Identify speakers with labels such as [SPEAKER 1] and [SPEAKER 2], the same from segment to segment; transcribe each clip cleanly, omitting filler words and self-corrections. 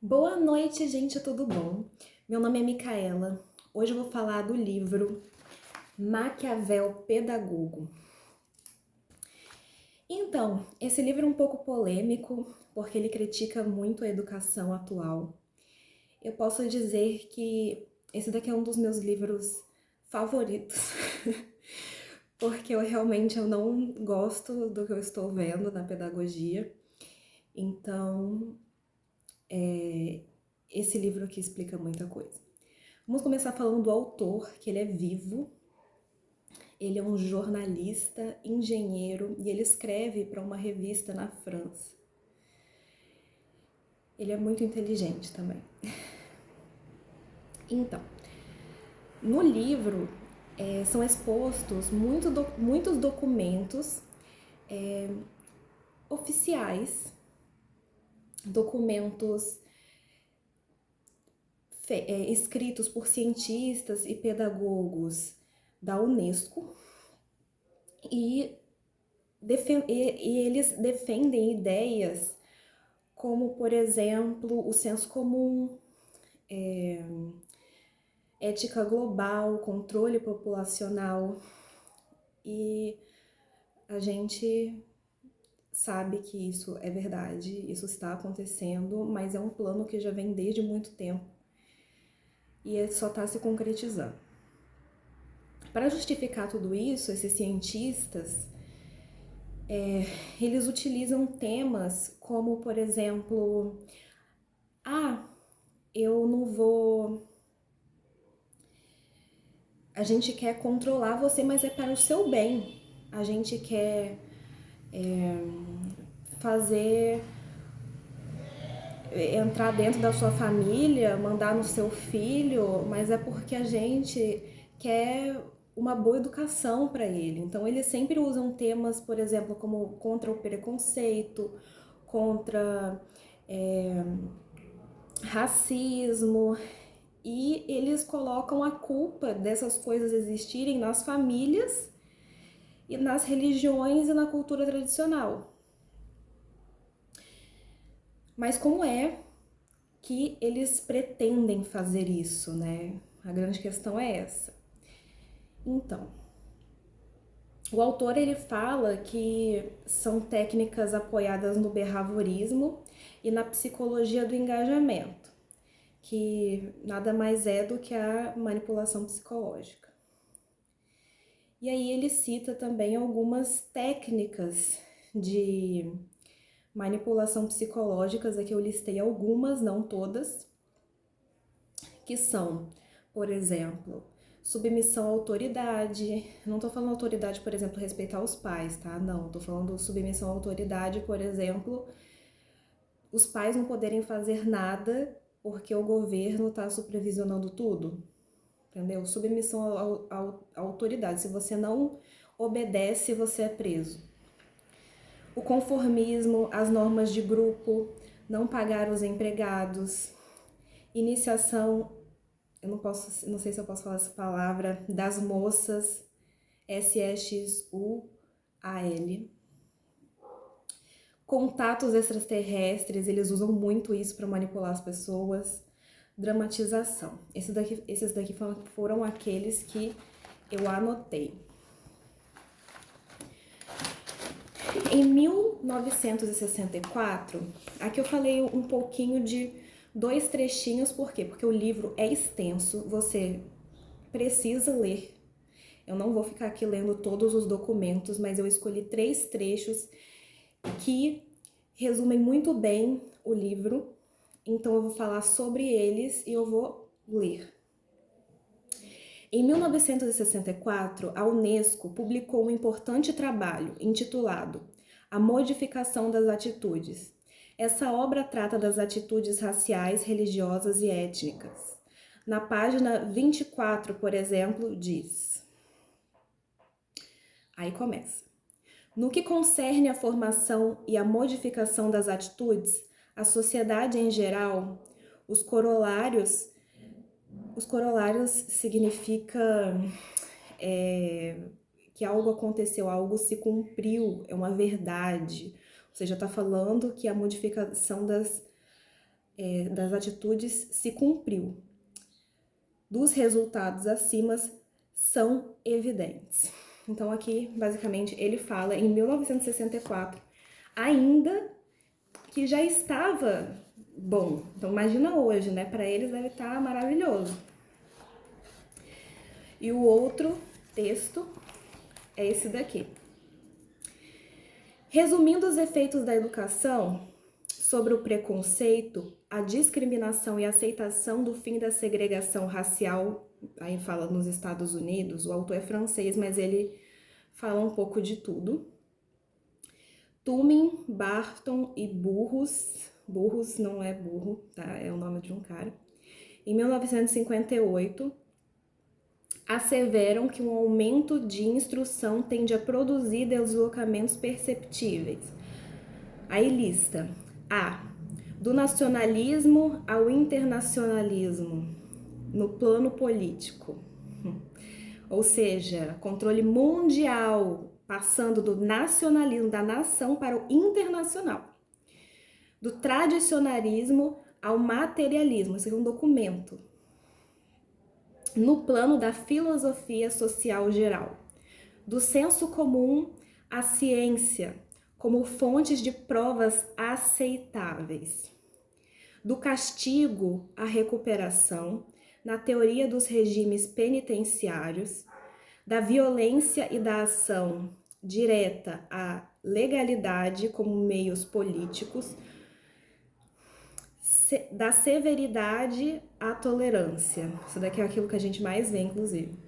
[SPEAKER 1] Boa noite, gente, tudo bom? Meu nome é Micaela. Hoje eu vou falar do livro Maquiavel Pedagogo. Então, esse livro é um pouco polêmico, porque ele critica muito a educação atual. Eu posso dizer que esse daqui é um dos meus livros favoritos, porque eu não gosto do que eu estou vendo na pedagogia. Então, esse livro aqui explica muita coisa. Vamos começar falando do autor, que ele é vivo. Ele é um jornalista, engenheiro e ele escreve para uma revista na França. Ele é muito inteligente também. Então, no livro são expostos muitos documentos oficiais, documentos escritos por cientistas e pedagogos da Unesco e eles defendem ideias como, por exemplo, o senso comum, ética global, controle populacional, e a gente sabe que isso é verdade, isso está acontecendo, mas é um plano que já vem desde muito tempo e ele só está se concretizando. Para justificar tudo isso, esses cientistas eles utilizam temas como, por exemplo, eu não vou. A gente quer controlar você, mas é para o seu bem. A gente quer fazer entrar dentro da sua família, mandar no seu filho, mas é porque a gente quer uma boa educação para ele. Então eles sempre usam temas, por exemplo, como contra o preconceito, contra racismo, e eles colocam a culpa dessas coisas existirem nas famílias e nas religiões e na cultura tradicional. Mas como é que eles pretendem fazer isso, né? A grande questão é essa. Então, o autor ele fala que são técnicas apoiadas no behaviorismo e na psicologia do engajamento, que nada mais é do que a manipulação psicológica. E aí ele cita também algumas técnicas de manipulação psicológicas, aqui eu listei algumas, não todas, que são, por exemplo, submissão à autoridade. Não tô falando autoridade, por exemplo, respeitar os pais, tá? Não, tô falando submissão à autoridade, por exemplo, os pais não poderem fazer nada porque o governo tá supervisionando tudo, entendeu? Submissão à autoridade. Se você não obedece, você é preso. O conformismo, as normas de grupo, não pagar os empregados, iniciação, não sei se eu posso falar essa palavra, das moças, SEXUAL, contatos extraterrestres, eles usam muito isso para manipular as pessoas, dramatização. Esses daqui foram aqueles que eu anotei. Em 1964, aqui eu falei um pouquinho de 2 trechinhos, por quê? Porque o livro é extenso, você precisa ler. Eu não vou ficar aqui lendo todos os documentos, mas eu escolhi 3 trechos que resumem muito bem o livro, então eu vou falar sobre eles e eu vou ler. Em 1964, a Unesco publicou um importante trabalho intitulado A Modificação das Atitudes. Essa obra trata das atitudes raciais, religiosas e étnicas. Na página 24, por exemplo, diz... Aí começa. No que concerne à formação e à modificação das atitudes, a sociedade em geral, os corolários significa que algo aconteceu, algo se cumpriu, é uma verdade. Ou seja, está falando que a modificação das atitudes se cumpriu. Dos resultados acima são evidentes. Então aqui, basicamente, ele fala em 1964, ainda que já estava bom. Então imagina hoje, né? Para eles deve estar maravilhoso. E o outro texto é esse daqui. Resumindo os efeitos da educação sobre o preconceito, a discriminação e a aceitação do fim da segregação racial, aí fala nos Estados Unidos, o autor é francês, mas ele fala um pouco de tudo. Tumin, Barton e Burrus não é burro, tá? É o nome de um cara. Em 1958, asseveram que um aumento de instrução tende a produzir deslocamentos perceptíveis. Aí lista: A. Do nacionalismo ao internacionalismo no plano político. Ou seja, controle mundial, passando do nacionalismo da nação para o internacional. Do tradicionalismo ao materialismo, isso aqui é um documento. No plano da filosofia social geral. Do senso comum à ciência, como fontes de provas aceitáveis. Do castigo à recuperação, na teoria dos regimes penitenciários, da violência e da ação direta à legalidade como meios políticos, da severidade à tolerância. Isso daqui é aquilo que a gente mais vê, inclusive.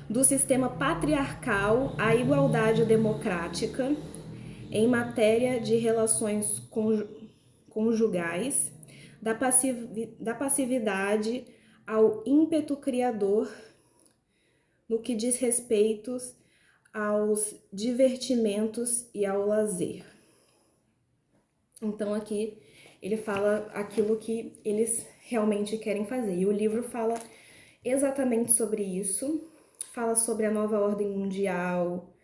[SPEAKER 1] Do sistema patriarcal à igualdade democrática em matéria de relações conjugais, da passividade ao ímpeto criador no que diz respeito aos divertimentos e ao lazer. Então aqui ele fala aquilo que eles realmente querem fazer. E o livro fala exatamente sobre isso, fala sobre a nova ordem mundial,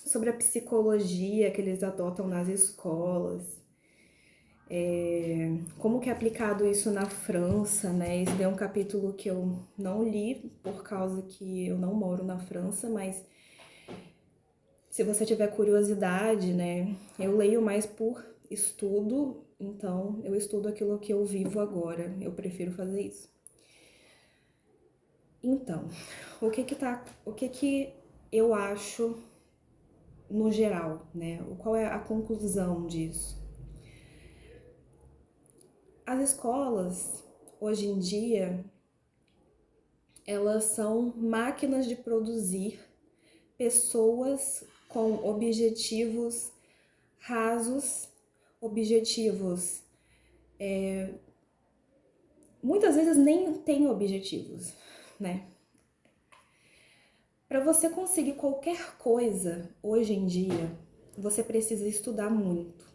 [SPEAKER 1] sobre a psicologia que eles adotam nas escolas, como que é aplicado isso na França, né? Esse é um capítulo que eu não li por causa que eu não moro na França, mas se você tiver curiosidade, né? Eu leio mais por estudo, então eu estudo aquilo que eu vivo agora, eu prefiro fazer isso. Então, o que eu acho no geral, né? Qual é a conclusão disso? As escolas, hoje em dia, elas são máquinas de produzir pessoas com objetivos rasos, objetivos muitas vezes nem tem objetivos, né? Para você conseguir qualquer coisa hoje em dia, você precisa estudar muito.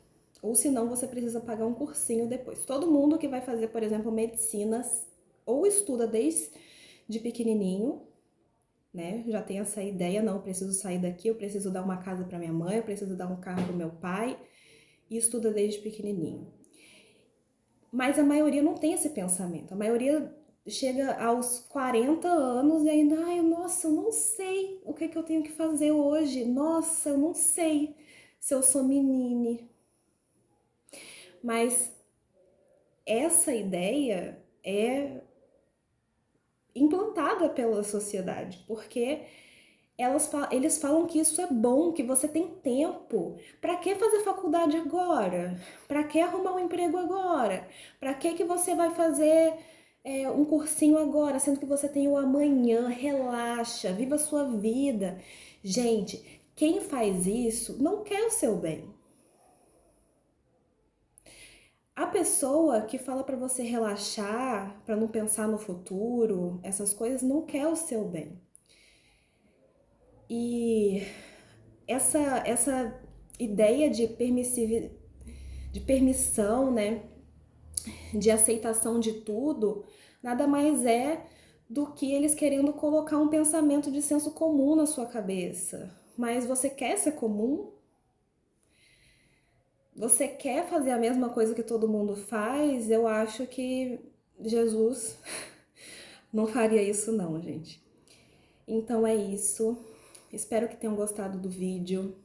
[SPEAKER 1] Ou senão você precisa pagar um cursinho depois. Todo mundo que vai fazer, por exemplo, medicina, ou estuda desde pequenininho, né? Já tem essa ideia, não, eu preciso sair daqui, eu preciso dar uma casa para minha mãe, eu preciso dar um carro para meu pai, e estuda desde pequenininho. Mas a maioria não tem esse pensamento. A maioria chega aos 40 anos e ainda, nossa, eu não sei o que eu tenho que fazer hoje. Nossa, eu não sei se eu sou menine. Mas essa ideia é implantada pela sociedade, porque eles falam que isso é bom, que você tem tempo. Para que fazer faculdade agora? Para que arrumar um emprego agora? Para que você vai fazer um cursinho agora, sendo que você tem o amanhã? Relaxa, viva a sua vida. Gente, quem faz isso não quer o seu bem. A pessoa que fala para você relaxar, para não pensar no futuro, essas coisas, não quer o seu bem. E essa ideia de permissão, né, de aceitação de tudo, nada mais é do que eles querendo colocar um pensamento de senso comum na sua cabeça. Mas você quer ser comum? você quer fazer a mesma coisa que todo mundo faz, eu acho que Jesus não faria isso não, gente. Então é isso. Espero que tenham gostado do vídeo.